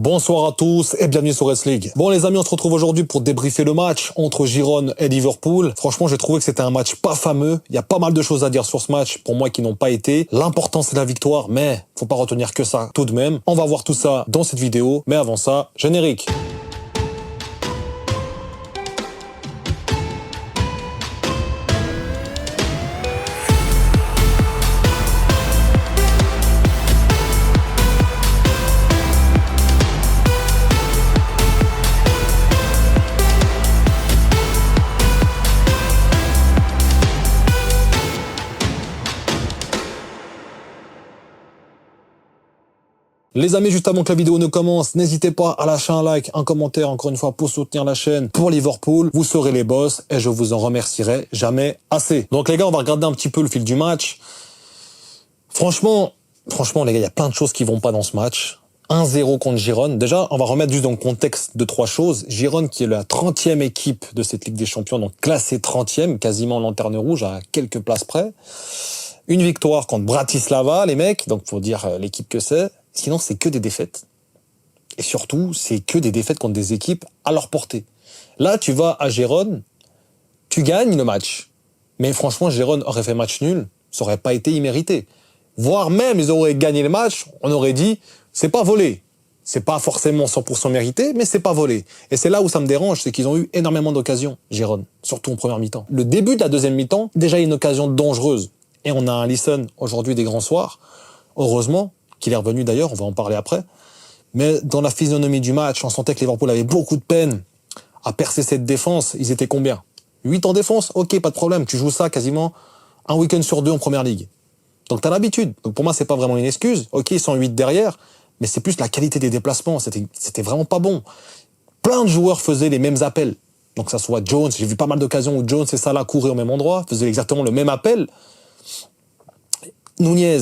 Bonsoir à tous et bienvenue sur Wrestling League. Bon les amis, on se retrouve aujourd'hui pour débriefer le match entre Girone et Liverpool. Franchement, j'ai trouvé que c'était un match pas fameux. Il y a pas mal de choses à dire sur ce match pour moi qui n'ont pas été. L'important c'est la victoire, mais faut pas retenir que ça tout de même. On va voir tout ça dans cette vidéo, mais avant ça, générique. Les amis, juste avant que la vidéo ne commence, n'hésitez pas à lâcher un like, un commentaire, encore une fois, pour soutenir la chaîne pour Liverpool. Vous serez les boss et je vous en remercierai jamais assez. Donc les gars, on va regarder un petit peu le fil du match. Franchement les gars, il y a plein de choses qui vont pas dans ce match. 1-0 contre Girone. Déjà, on va remettre juste dans le contexte de trois choses. Girone qui est la 30e équipe de cette Ligue des Champions, donc classée 30e, quasiment lanterne rouge à quelques places près. Une victoire contre Bratislava, les mecs, donc faut dire l'équipe que c'est. Sinon, c'est que des défaites. Et surtout, c'est que des défaites contre des équipes à leur portée. Là, tu vas à Gérone, tu gagnes le match. Mais franchement, Gérone aurait fait match nul, ça aurait pas été immérité. Voire même, ils auraient gagné le match, on aurait dit, c'est pas volé. C'est pas forcément 100% mérité, mais c'est pas volé. Et c'est là où ça me dérange, c'est qu'ils ont eu énormément d'occasions, Gérone, surtout en première mi-temps. Le début de la deuxième mi-temps, déjà une occasion dangereuse. Et on a un Alisson aujourd'hui des grands soirs. Heureusement qu'il est revenu d'ailleurs, on va en parler après. Mais dans la physionomie du match, on sentait que Liverpool avait beaucoup de peine à percer cette défense. Ils étaient combien? 8 en défense? Ok, pas de problème. Tu joues ça quasiment un week-end sur 2 en première ligue. Donc t'as l'habitude. Donc pour moi, c'est pas vraiment une excuse. Ok, ils sont 8 derrière, mais c'est plus la qualité des déplacements. C'était vraiment pas bon. Plein de joueurs faisaient les mêmes appels. Donc ça soit Jones, j'ai vu pas mal d'occasions où Jones et Salah couraient au même endroit, faisaient exactement le même appel. Nunez,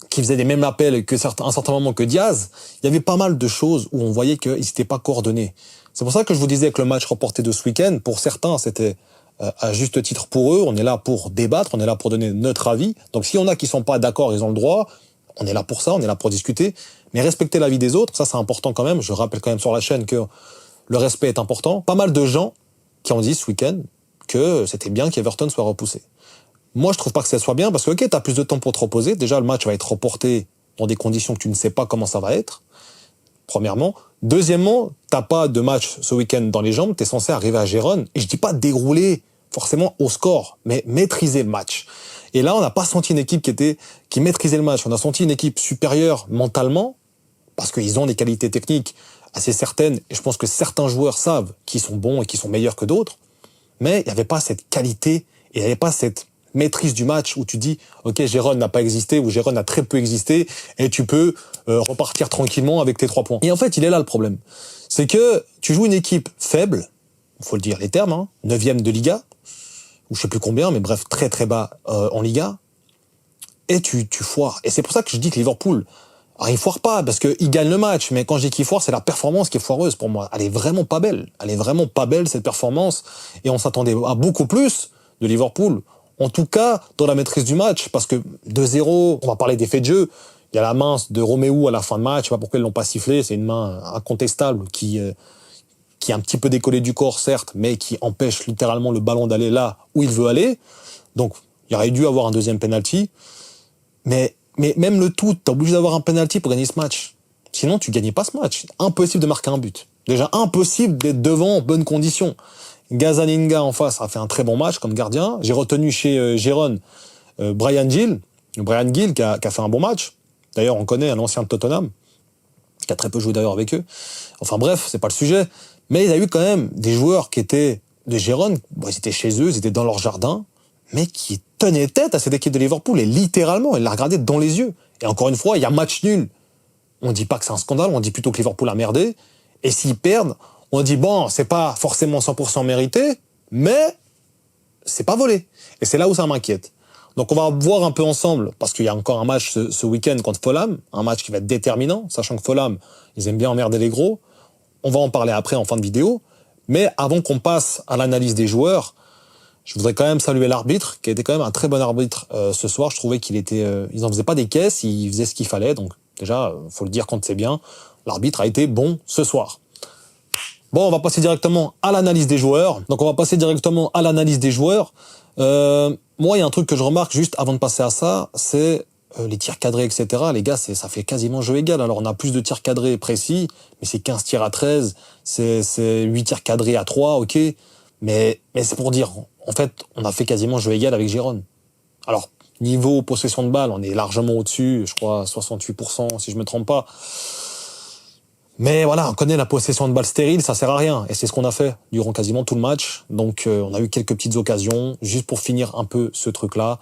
qui faisait les mêmes appels que à un certain moment que Diaz, il y avait pas mal de choses où on voyait qu'ils n'étaient pas coordonnés. C'est pour ça que je vous disais que le match reporté de ce week-end, pour certains, c'était à juste titre pour eux. On est là pour débattre, on est là pour donner notre avis. Donc s'il y en a qui sont pas d'accord, ils ont le droit. On est là pour ça, on est là pour discuter. Mais respecter l'avis des autres, ça c'est important quand même. Je rappelle quand même sur la chaîne que le respect est important. Pas mal de gens qui ont dit ce week-end que c'était bien qu'Everton soit repoussé. Moi, je trouve pas que ça soit bien parce que, ok, t'as plus de temps pour te reposer. Déjà, le match va être reporté dans des conditions que tu ne sais pas comment ça va être. Premièrement. Deuxièmement, t'as pas de match ce week-end dans les jambes. T'es censé arriver à Gérone. Et je dis pas dérouler forcément au score, mais maîtriser le match. Et là, on n'a pas senti une équipe qui maîtrisait le match. On a senti une équipe supérieure mentalement parce qu'ils ont des qualités techniques assez certaines. Et je pense que certains joueurs savent qu'ils sont bons et qu'ils sont meilleurs que d'autres. Mais il n'y avait pas cette qualité et il n'y avait pas cette maîtrise du match où tu dis ok, Gérone n'a pas existé ou Gérone a très peu existé et tu peux repartir tranquillement avec tes 3 points. Et en fait, il est là le problème. C'est que tu joues une équipe faible, il faut le dire les termes, hein, 9e de Liga, ou je sais plus combien, mais bref, très très bas en Liga, et tu foires. Et c'est pour ça que je dis que Liverpool, alors il foire pas, parce qu'il gagne le match, mais quand je dis qu'il foire, c'est la performance qui est foireuse pour moi. Elle est vraiment pas belle. Elle est vraiment pas belle, cette performance, et on s'attendait à beaucoup plus de Liverpool. En tout cas, dans la maîtrise du match, parce que 2-0, on va parler des faits de jeu, il y a la main de Roméo à la fin de match, je sais pas pourquoi ils l'ont pas sifflé, c'est une main incontestable qui est un petit peu décollée du corps, certes, mais qui empêche littéralement le ballon d'aller là où il veut aller. Donc, il aurait dû avoir un deuxième penalty. Mais même le tout, t'es obligé d'avoir un penalty pour gagner ce match. Sinon, tu gagnais pas ce match. Impossible de marquer un but. Déjà, impossible d'être devant en bonnes conditions. Gazzaniga en face a fait un très bon match comme gardien. J'ai retenu chez Gérone Bryan Gil qui a fait un bon match. D'ailleurs, on connaît un ancien de Tottenham, qui a très peu joué d'ailleurs avec eux. Enfin bref, c'est pas le sujet. Mais il y a eu quand même des joueurs qui étaient de Gérone, bon, ils étaient chez eux, ils étaient dans leur jardin, mais qui tenaient tête à cette équipe de Liverpool, et littéralement, ils la regardaient dans les yeux. Et encore une fois, il y a match nul. On dit pas que c'est un scandale, on dit plutôt que Liverpool a merdé. Et s'ils perdent, on dit bon, c'est pas forcément 100% mérité, mais c'est pas volé. Et c'est là où ça m'inquiète. Donc on va voir un peu ensemble, parce qu'il y a encore un match ce week-end contre Fulham, un match qui va être déterminant, sachant que Fulham, ils aiment bien emmerder les gros. On va en parler après en fin de vidéo. Mais avant qu'on passe à l'analyse des joueurs, je voudrais quand même saluer l'arbitre, qui a été quand même un très bon arbitre ce soir. Je trouvais qu'il était, ils en faisaient pas des caisses, il faisait ce qu'il fallait. Donc déjà, faut le dire quand c'est bien. L'arbitre a été bon ce soir. Bon, on va passer directement à l'analyse des joueurs. Donc, on va passer directement à l'analyse des joueurs. Moi, il y a un truc que je remarque juste avant de passer à ça, c'est les tirs cadrés, etc. Les gars, ça fait quasiment jeu égal. Alors, on a plus de tirs cadrés précis, mais c'est 15 tirs à 13, c'est 8 tirs cadrés à 3, ok. Mais c'est pour dire, en fait, on a fait quasiment jeu égal avec Girone. Alors, niveau possession de balle, on est largement au-dessus, je crois 68%, si je me trompe pas. Mais voilà, on connaît la possession de balle stérile, ça sert à rien. Et c'est ce qu'on a fait durant quasiment tout le match. Donc, on a eu quelques petites occasions, juste pour finir un peu ce truc-là,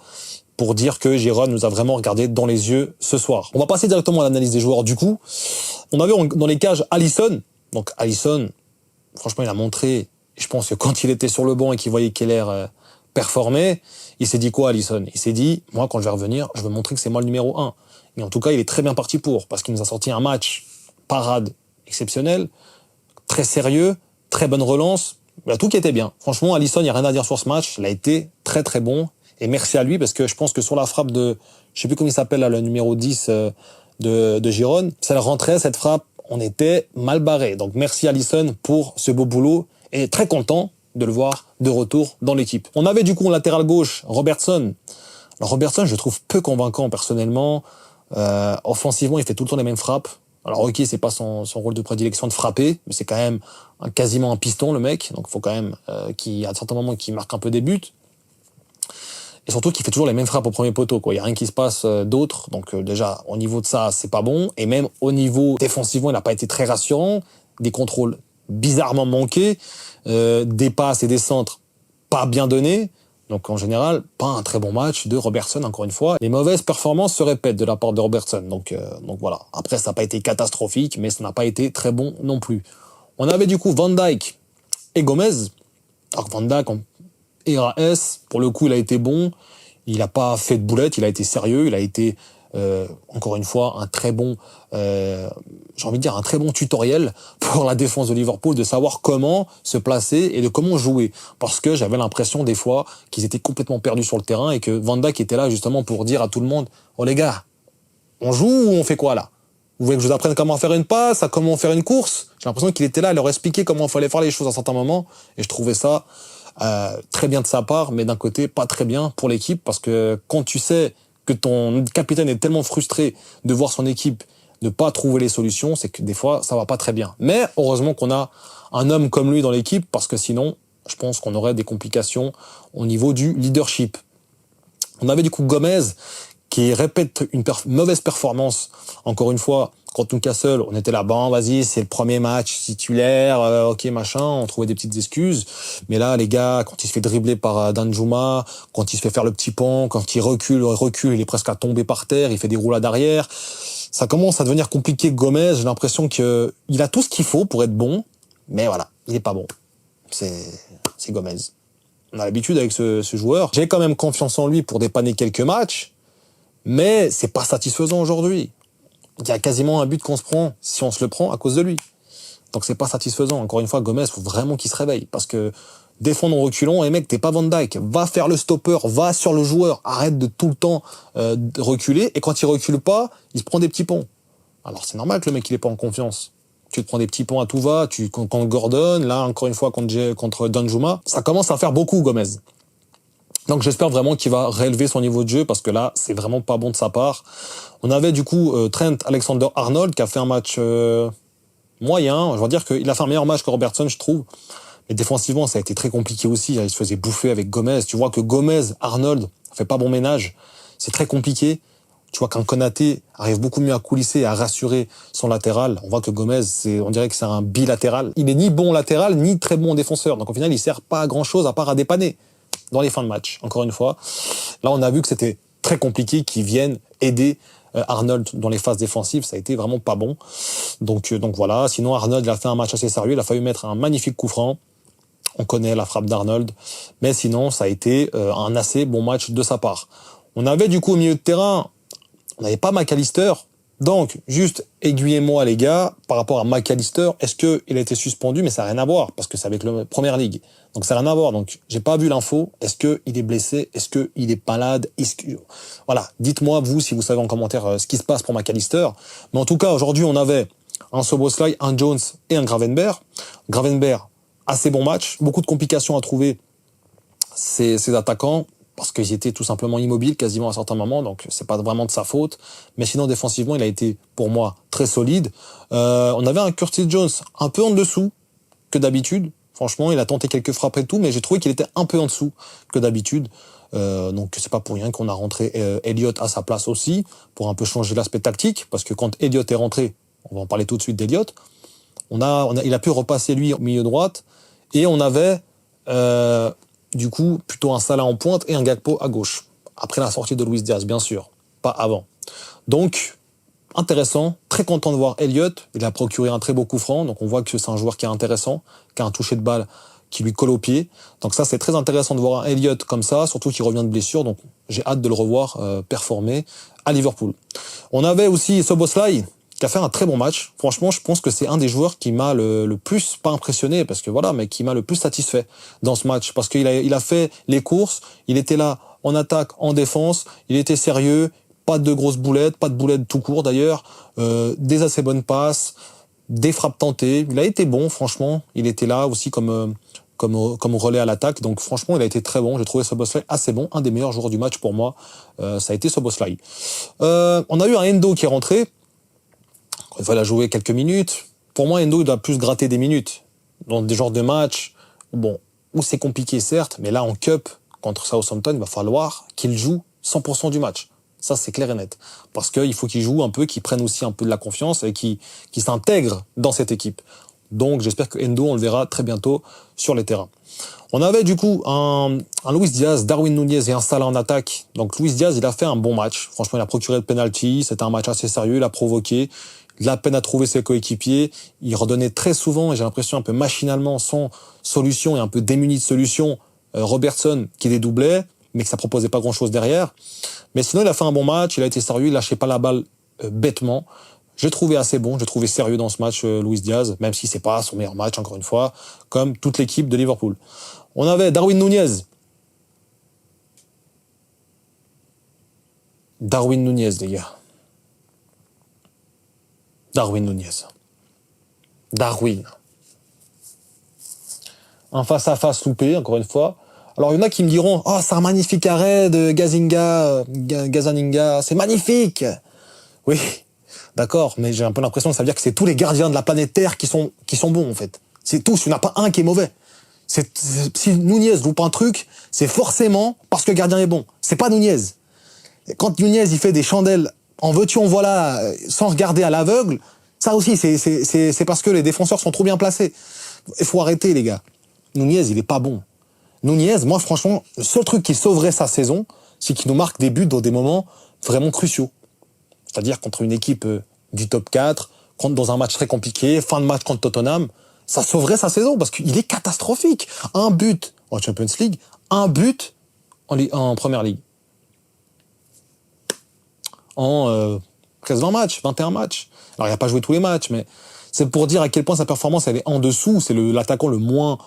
pour dire que Girone nous a vraiment regardé dans les yeux ce soir. On va passer directement à l'analyse des joueurs du coup. On avait dans les cages Alisson. Donc, Alisson, franchement, il a montré, je pense que quand il était sur le banc et qu'il voyait Keller performer, il s'est dit quoi, Alisson? Il s'est dit, moi, quand je vais revenir, je veux montrer que c'est moi le numéro 1. Et en tout cas, il est très bien parti parce qu'il nous a sorti un match parade exceptionnel, très sérieux, très bonne relance, il a tout qui était bien. Franchement, Alisson, il n'y a rien à dire sur ce match, il a été très très bon, et merci à lui, parce que je pense que sur la frappe de, je sais plus comment il s'appelle là, le numéro 10 de Girone, ça le rentrait, cette frappe, on était mal barré. Donc merci Alisson pour ce beau boulot, et très content de le voir de retour dans l'équipe. On avait du coup en latéral gauche Robertson. Alors Robertson, je le trouve peu convaincant personnellement. Offensivement, il fait tout le temps les mêmes frappes. Alors ok, c'est pas son rôle de prédilection de frapper, mais c'est quand même quasiment un piston le mec, donc il faut quand même qu'il, à certains moments, qu'il marque un peu des buts. Et surtout qu'il fait toujours les mêmes frappes au premier poteau, quoi. Il y a rien qui se passe d'autre, donc déjà au niveau de ça, c'est pas bon. Et même au niveau défensivement, il n'a pas été très rassurant. Des contrôles bizarrement manqués, des passes et des centres pas bien donnés. Donc en général, pas un très bon match de Robertson, encore une fois. Les mauvaises performances se répètent de la part de Robertson. Donc voilà. Après, ça n'a pas été catastrophique, mais ça n'a pas été très bon non plus. On avait du coup Van Dijk et Gomez. Alors Van Dijk, et RAS, pour le coup, il a été bon. Il n'a pas fait de boulette, il a été sérieux, il a été, encore une fois, un très bon, j'ai envie de dire, un très bon tutoriel pour la défense de Liverpool, de savoir comment se placer et de comment jouer. Parce que j'avais l'impression, des fois, qu'ils étaient complètement perdus sur le terrain et que Van Dijk était là, justement, pour dire à tout le monde, oh les gars, on joue ou on fait quoi, là? Vous voulez que je vous apprenne comment faire une passe, à comment faire une course? J'ai l'impression qu'il était là à leur expliquer comment il fallait faire les choses à certains moments. Et je trouvais ça très bien de sa part, mais d'un côté pas très bien pour l'équipe, parce que quand tu sais que ton capitaine est tellement frustré de voir son équipe ne pas trouver les solutions, c'est que des fois ça va pas très bien. Mais heureusement qu'on a un homme comme lui dans l'équipe, parce que sinon je pense qu'on aurait des complications au niveau du leadership. On avait du coup Gomez qui répète une mauvaise performance. Encore une fois, contre Newcastle, on était là, bon, vas-y, c'est le premier match titulaire, ok, machin, on trouvait des petites excuses. Mais là, les gars, quand il se fait dribbler par Danjuma, quand il se fait faire le petit pont, quand il recule, il est presque à tomber par terre, il fait des roulades arrière. Ça commence à devenir compliqué, Gomez. J'ai l'impression que il a tout ce qu'il faut pour être bon, mais voilà, il est pas bon. C'est Gomez. On a l'habitude avec ce joueur. J'ai quand même confiance en lui pour dépanner quelques matchs, mais c'est pas satisfaisant aujourd'hui. Il y a quasiment un but qu'on se prend, si on se le prend, à cause de lui. Donc c'est pas satisfaisant. Encore une fois, Gomez, faut vraiment qu'il se réveille. Parce que défendre en reculant, et mec, t'es pas Van Dijk. Va faire le stopper, va sur le joueur. Arrête de tout le temps reculer. Et quand il recule pas, il se prend des petits ponts. Alors c'est normal que le mec, il est pas en confiance. Tu te prends des petits ponts à tout va, contre Gordon, là, encore une fois, contre Danjuma. Ça commence à faire beaucoup, Gomez. Donc j'espère vraiment qu'il va réélever son niveau de jeu, parce que là, c'est vraiment pas bon de sa part. On avait du coup Trent Alexander-Arnold qui a fait un match moyen. Je veux dire qu'il a fait un meilleur match que Robertson, je trouve. Mais défensivement, ça a été très compliqué aussi. Il se faisait bouffer avec Gomez. Tu vois que Gomez, Arnold, fait pas bon ménage. C'est très compliqué. Tu vois qu'un Konaté arrive beaucoup mieux à coulisser et à rassurer son latéral. On voit que Gomez, on dirait que c'est un bilatéral. Il est ni bon latéral, ni très bon défenseur. Donc au final, il sert pas à grand chose à part à dépanner dans les fins de match. Encore une fois, là, on a vu que c'était très compliqué qu'ils viennent aider Arnold dans les phases défensives. Ça a été vraiment pas bon. Donc voilà. Sinon, Arnold, il a fait un match assez sérieux. Il a fallu mettre un magnifique coup franc. On connaît la frappe d'Arnold. Mais sinon, ça a été un assez bon match de sa part. On avait du coup au milieu de terrain, on n'avait pas McAllister. Donc, juste aiguillez-moi les gars, par rapport à McAllister, est-ce qu'il a été suspendu? Mais ça n'a rien à voir, parce que c'est avec la Première Ligue. Donc ça n'a rien à voir. Donc j'ai pas vu l'info. Est-ce qu'il est blessé? Est-ce qu'il est malade? Voilà, dites-moi vous si vous savez en commentaire ce qui se passe pour McAllister. Mais en tout cas, aujourd'hui, on avait un Szoboszlai, un Jones et un Gravenberch. Gravenberch, assez bon match, beaucoup de complications à trouver ces attaquants, parce qu'ils étaient tout simplement immobiles quasiment à certains moments, donc c'est pas vraiment de sa faute. Mais sinon, défensivement, il a été, pour moi, très solide. On avait un Curtis Jones un peu en dessous que d'habitude. Franchement, il a tenté quelques frappes et tout, mais j'ai trouvé qu'il était un peu en dessous que d'habitude. Donc c'est pas pour rien qu'on a rentré Elliott à sa place aussi, pour un peu changer l'aspect tactique, parce que quand Elliott est rentré, on va en parler tout de suite d'Elliott, il a pu repasser lui au milieu droite, et on avait du coup plutôt un Salah en pointe et un Gakpo à gauche. Après la sortie de Luis Diaz, bien sûr, pas avant. Donc, intéressant, très content de voir Elliott. Il a procuré un très beau coup franc, donc on voit que c'est un joueur qui est intéressant, qui a un toucher de balle qui lui colle au pied. Donc ça, c'est très intéressant de voir un Elliott comme ça, surtout qu'il revient de blessure, donc j'ai hâte de le revoir performer à Liverpool. On avait aussi Szoboszlai, qui a fait un très bon match. Franchement, je pense que c'est un des joueurs qui m'a le plus, pas impressionné, parce que voilà, mais qui m'a le plus satisfait dans ce match, parce qu'il il a fait les courses, il était là en attaque, en défense, il était sérieux, pas de grosses boulettes, pas de boulettes tout court d'ailleurs, des assez bonnes passes, des frappes tentées. Il a été bon, franchement. Il était là aussi comme relais à l'attaque. Donc franchement, il a été très bon. J'ai trouvé Szoboszlai assez bon. Un des meilleurs joueurs du match pour moi, ça a été Szoboszlai. On a eu un Endo qui est rentré. Il va la jouer quelques minutes. Pour moi, Endo, il doit plus gratter des minutes. Dans des genres de matchs, bon, où c'est compliqué certes, mais là en Cup, contre Southampton, il va falloir qu'il joue 100% du match. Ça, c'est clair et net. Parce qu'il faut qu'il joue un peu, qu'il prenne aussi un peu de la confiance et qu'il s'intègre dans cette équipe. Donc, j'espère que Endo, on le verra très bientôt sur les terrains. On avait du coup un Luis Diaz, Darwin Núñez et un Salah en attaque. Donc, Luis Diaz, il a fait un bon match. Franchement, il a procuré le penalty. C'était un match assez sérieux. Il a provoqué. Il a peine à trouver ses coéquipiers. Il redonnait très souvent, et j'ai l'impression un peu machinalement, sans solution et un peu démuni de solution, Robertson qui dédoublait, mais que ça proposait pas grand-chose derrière. Mais sinon, il a fait un bon match, il a été sérieux, il lâchait pas la balle bêtement. J'ai trouvé assez bon, j'ai trouvé sérieux dans ce match Luis Diaz, même si c'est pas son meilleur match, encore une fois, comme toute l'équipe de Liverpool. On avait Darwin Núñez. Darwin Núñez, les gars. Darwin Núñez. Darwin. Un face-à-face loupé, encore une fois. Alors, il y en a qui me diront, oh, c'est un magnifique arrêt de Gazzaniga, c'est magnifique. Oui, d'accord, mais j'ai un peu l'impression que ça veut dire que c'est tous les gardiens de la planète Terre qui sont bons, en fait. C'est tous, il n'y en a pas un qui est mauvais. Si Núñez loupe un truc, c'est forcément parce que le gardien est bon. C'est pas Núñez. Quand Núñez, il fait des chandelles en veux-tu, en voilà, sans regarder à l'aveugle, ça aussi, c'est parce que les défenseurs sont trop bien placés. Il faut arrêter, les gars. Núñez, il est pas bon. Núñez, moi, franchement, le seul truc qui sauverait sa saison, c'est qu'il nous marque des buts dans des moments vraiment cruciaux. C'est-à-dire contre une équipe du top 4, dans un match très compliqué, fin de match contre Tottenham, ça sauverait sa saison parce qu'il est catastrophique. Un but en Champions League, un but en Premier League. En presque 20 matchs, 21 matchs. Alors, il n'a pas joué tous les matchs, mais c'est pour dire à quel point sa performance, elle est en dessous. C'est l'attaquant le moins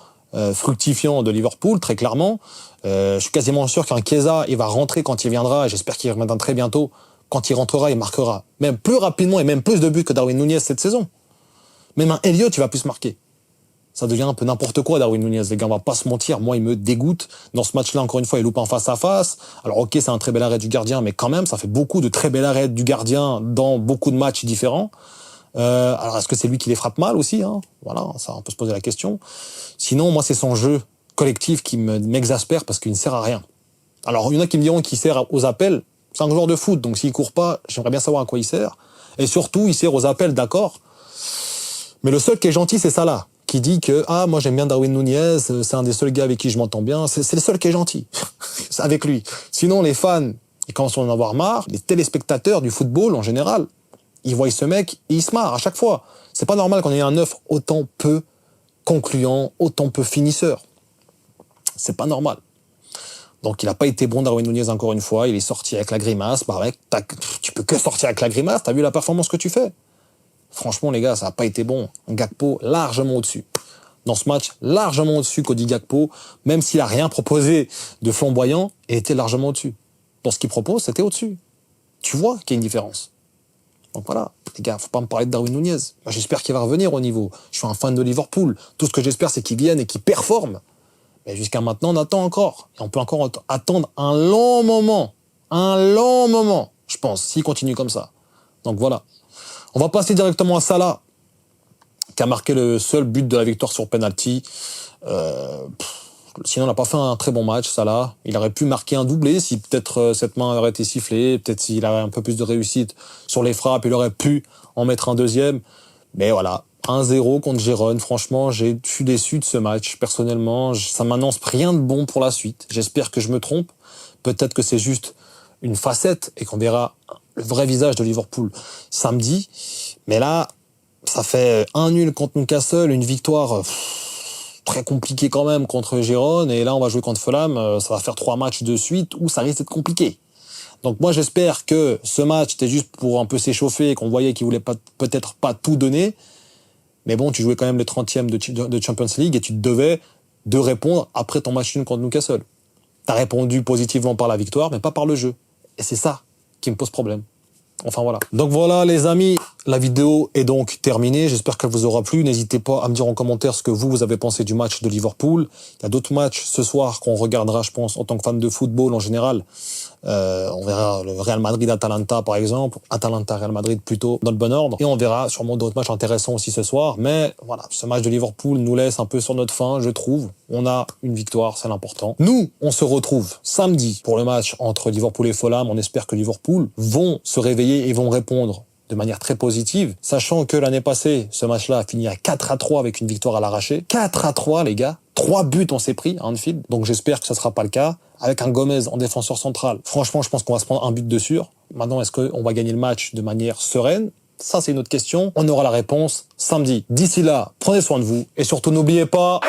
fructifiant de Liverpool, très clairement. Je suis quasiment sûr qu'un Chiesa, il va rentrer quand il viendra, et j'espère qu'il reviendra très bientôt. Quand il rentrera, il marquera même plus rapidement et même plus de buts que Darwin Núñez cette saison. Même un Elliott, il va plus marquer. Ça devient un peu n'importe quoi, Darwin Núñez, les gars, on va pas se mentir. Moi, il me dégoûte. Dans ce match-là, encore une fois, il loupe un face-à-face. Alors, ok, c'est un très bel arrêt du gardien, mais quand même, ça fait beaucoup de très bel arrêts du gardien dans beaucoup de matchs différents. Alors, est-ce que c'est lui qui les frappe mal aussi, hein? Voilà, ça, on peut se poser la question. Sinon, moi, c'est son jeu collectif qui m'exaspère parce qu'il ne sert à rien. Alors, il y en a qui me diront qu'il sert aux appels. C'est un joueur de foot, donc s'il court pas, j'aimerais bien savoir à quoi il sert. Et surtout, il sert aux appels, d'accord. Mais le seul qui est gentil, c'est Salah, qui dit que, ah, moi j'aime bien Darwin Núñez, c'est un des seuls gars avec qui je m'entends bien. C'est le seul qui est gentil, avec lui. Sinon, les fans, ils commencent à en avoir marre. Les téléspectateurs du football, en général, ils voient ce mec et ils se marrent à chaque fois. C'est pas normal qu'on ait un neuf autant peu concluant, autant peu finisseur. C'est pas normal. Donc il n'a pas été bon, Darwin Núñez, encore une fois. Il est sorti avec la grimace. Bah mec, tu peux que sortir avec la grimace. T'as vu la performance que tu fais? Franchement, les gars, ça n'a pas été bon. Gakpo, largement au-dessus. Dans ce match, largement au-dessus Cody Gakpo. Même s'il a rien proposé de flamboyant, il était largement au-dessus. Dans ce qu'il propose, c'était au-dessus. Tu vois qu'il y a une différence. Donc voilà, les gars, faut pas me parler de Darwin Nunez. Moi, j'espère qu'il va revenir au niveau. Je suis un fan de Liverpool. Tout ce que j'espère, c'est qu'il vienne et qu'il performe. Mais jusqu'à maintenant, on attend encore. Et on peut encore attendre un long moment. Un long moment, je pense, s'il continue comme ça. Donc voilà. On va passer directement à Salah, qui a marqué le seul but de la victoire sur penalty. Sinon, on n'a pas fait un très bon match, Salah. Il aurait pu marquer un doublé si peut-être cette main aurait été sifflée, peut-être s'il avait un peu plus de réussite sur les frappes, il aurait pu en mettre un deuxième. Mais voilà, 1-0 contre Gérone. Franchement, je suis déçu de ce match. Personnellement, ça m'annonce rien de bon pour la suite. J'espère que je me trompe. Peut-être que c'est juste une facette et qu'on verra le vrai visage de Liverpool samedi. Mais là, ça fait un nul contre Newcastle, une victoire très compliquée quand même contre Gérone. Et là, on va jouer contre Fulham. Ça va faire 3 matchs de suite où ça risque d'être compliqué. Donc moi, j'espère que ce match, c'était juste pour un peu s'échauffer et qu'on voyait qu'il voulait peut-être pas tout donner. Mais bon, tu jouais quand même le 30e de Champions League et tu te devais de répondre après ton match nul contre Newcastle. T'as répondu positivement par la victoire, mais pas par le jeu. Et c'est ça qui me pose problème. Enfin voilà. Donc voilà les amis, la vidéo est donc terminée. J'espère qu'elle vous aura plu. N'hésitez pas à me dire en commentaire ce que vous avez pensé du match de Liverpool. Il y a d'autres matchs ce soir qu'on regardera, je pense, en tant que fan de football en général. On verra le Real Madrid-Atalanta par exemple. Atalanta-Real Madrid plutôt dans le bon ordre. Et on verra sûrement d'autres matchs intéressants aussi ce soir. Mais voilà, ce match de Liverpool nous laisse un peu sur notre faim, je trouve. On a une victoire, c'est l'important. Nous, on se retrouve samedi pour le match entre Liverpool et Fulham. On espère que Liverpool vont se réveiller et vont répondre de manière très positive, sachant que l'année passée, ce match-là a fini à 4-3 avec une victoire à l'arraché. 4-3, les gars. 3 buts on s'est pris à Anfield. Donc j'espère que ça sera pas le cas. Avec un Gomez en défenseur central, franchement, je pense qu'on va se prendre un but de sûr. Maintenant, est-ce qu'on va gagner le match de manière sereine? Ça, c'est une autre question. On aura la réponse samedi. D'ici là, prenez soin de vous. Et surtout, n'oubliez pas...